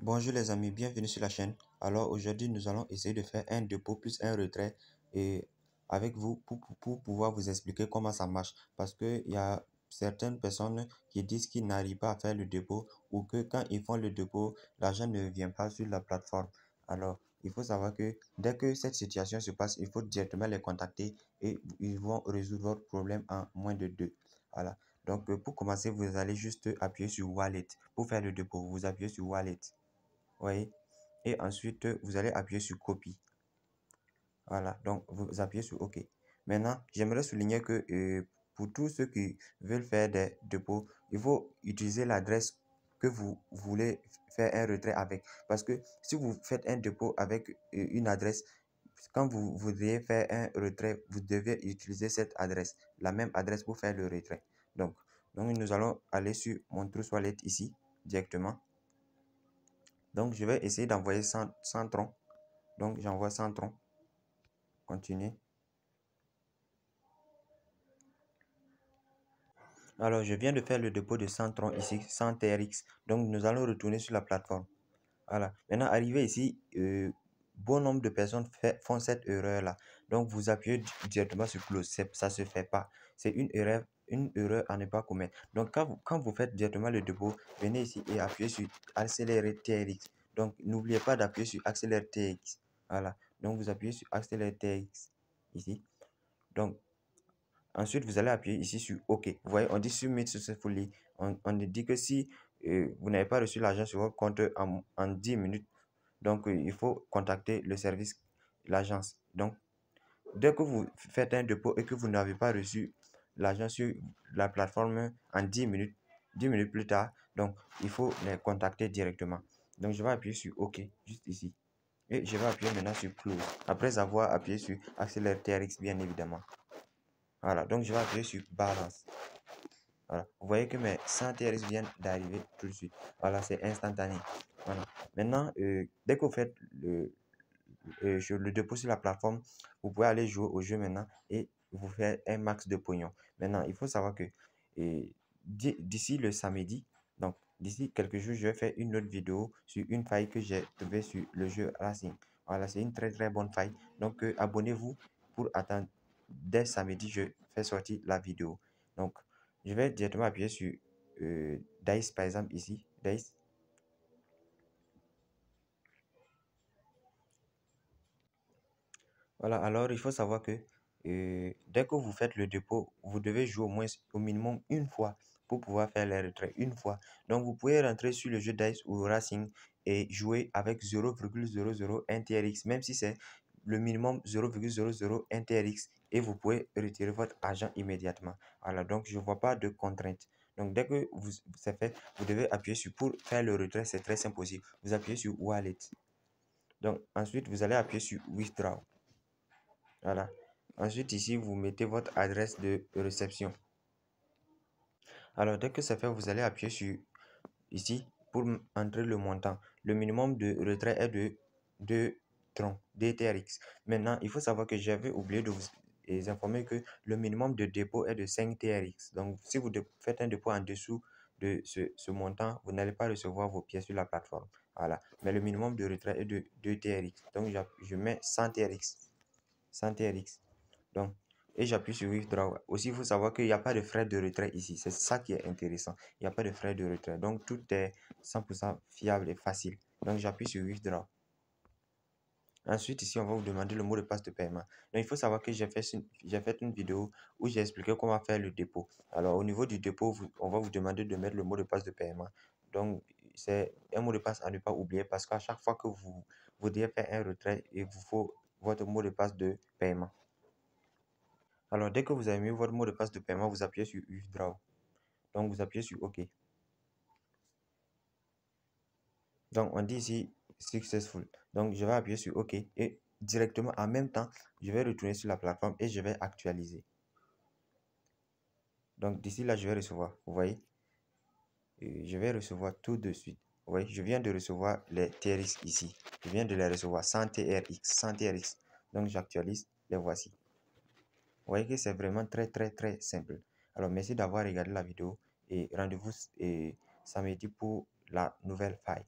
Bonjour les amis, bienvenue sur la chaîne. Alors aujourd'hui nous allons essayer de faire un dépôt plus un retrait et avec vous pour pouvoir vous expliquer comment ça marche. Parce qu'il y a certaines personnes qui disent qu'ils n'arrivent pas à faire le dépôt ou que quand ils font le dépôt, l'argent ne vient pas sur la plateforme. Alors il faut savoir que dès que cette situation se passe, il faut directement les contacter et ils vont résoudre votre problème en moins de deux. Voilà. Donc pour commencer, vous allez juste appuyer sur Wallet. Pour faire le dépôt, vous appuyez sur Wallet. Voyez, et ensuite vous allez appuyer sur copie. Voilà, donc vous appuyez sur OK. Maintenant, j'aimerais souligner que pour tous ceux qui veulent faire des dépôts, il faut utiliser l'adresse que vous voulez faire un retrait avec. Parce que si vous faites un dépôt avec une adresse, quand vous voudriez faire un retrait, vous devez utiliser cette adresse, la même adresse pour faire le retrait. Donc nous allons aller sur mon Trust Wallet ici, directement. Donc, je vais essayer d'envoyer 100 troncs. Donc, j'envoie 100 troncs. Continuer. Alors, je viens de faire le dépôt de 100 troncs ici, 100 TRX. Donc, nous allons retourner sur la plateforme. Voilà. Maintenant, arrivé ici, bon nombre de personnes font cette erreur-là. Donc, vous appuyez directement sur close. Ça ne se fait pas. C'est une erreur à ne pas commettre. Donc, quand vous faites directement le dépôt, venez ici et appuyez sur accélérer TRX. Donc, n'oubliez pas d'appuyer sur accélérer TRX. Voilà. Donc, vous appuyez sur accélérer TRX ici. Donc, ensuite, vous allez appuyer ici sur OK. Vous voyez, on dit Submit successfully. On dit que si vous n'avez pas reçu l'argent sur votre compte en 10 minutes, donc il faut contacter le service, l'agence. Donc, dès que vous faites un dépôt et que vous n'avez pas reçu l'argent sur la plateforme en 10 minutes plus tard, donc il faut les contacter directement. Donc, je vais appuyer sur OK, juste ici. Et je vais appuyer maintenant sur Close, après avoir appuyé sur Accélère TRX, bien évidemment. Voilà, donc je vais appuyer sur Balance. Voilà, vous voyez que mes 100 TRX viennent d'arriver tout de suite. Voilà, c'est instantané. Voilà. Maintenant, dès que vous faites le dépôt sur la plateforme, vous pouvez aller jouer au jeu maintenant et vous faire un max de pognon. Maintenant, il faut savoir que d'ici le samedi, donc d'ici quelques jours, je vais faire une autre vidéo sur une faille que j'ai trouvée sur le jeu Racing. Voilà, c'est une très bonne faille. Donc, abonnez-vous pour attendre. Dès samedi, je fais sortir la vidéo. Donc, je vais directement appuyer sur Dice, par exemple, ici. Dice. Voilà, alors il faut savoir que dès que vous faites le dépôt, vous devez jouer au minimum une fois pour pouvoir faire les retraits. Une fois. Donc, vous pouvez rentrer sur le jeu Dice ou Racing et jouer avec 0,001 TRX, même si c'est le minimum 0,001 TRX et vous pouvez retirer votre argent immédiatement. Voilà, donc je ne vois pas de contrainte. Donc, dès que c'est fait, vous devez appuyer sur pour faire le retrait, c'est très simple aussi. Vous appuyez sur Wallet. Donc, ensuite, vous allez appuyer sur Withdraw. Voilà. Ensuite, ici, vous mettez votre adresse de réception. Alors, dès que c'est fait, vous allez appuyer sur ici pour entrer le montant. Le minimum de retrait est de 2 troncs, DTRX. Maintenant, il faut savoir que j'avais oublié de vous informer que le minimum de dépôt est de 5 TRX. Donc, si vous faites un dépôt en dessous de ce montant, vous n'allez pas recevoir vos pièces sur la plateforme. Voilà. Mais le minimum de retrait est de 2 TRX. Donc, je mets 100 TRX. 100 TRX. Donc, et j'appuie sur Withdraw. Aussi, il faut savoir qu'il n'y a pas de frais de retrait ici. C'est ça qui est intéressant. Il n'y a pas de frais de retrait. Donc, tout est 100% fiable et facile. Donc, j'appuie sur Withdraw. Ensuite, ici, on va vous demander le mot de passe de paiement. Donc, il faut savoir que j'ai fait une vidéo où j'ai expliqué comment faire le dépôt. Alors, au niveau du dépôt, on va vous demander de mettre le mot de passe de paiement. Donc, c'est un mot de passe à ne pas oublier parce qu'à chaque fois que vous voudriez faire un retrait, il vous faut votre mot de passe de paiement. Alors, dès que vous avez mis votre mot de passe de paiement, vous appuyez sur Withdraw. Donc, vous appuyez sur OK. Donc, on dit ici Successful. Donc, je vais appuyer sur OK et directement en même temps, je vais retourner sur la plateforme et je vais actualiser. Donc, d'ici là, je vais recevoir. Vous voyez? Et je vais recevoir tout de suite. Vous voyez? Je viens de recevoir les TRX ici. Je viens de les recevoir 100 TRX. 100 TRX. Donc, j'actualise. Les voici. Vous voyez que c'est vraiment très simple. Alors, merci d'avoir regardé la vidéo et rendez-vous samedi pour la nouvelle faille.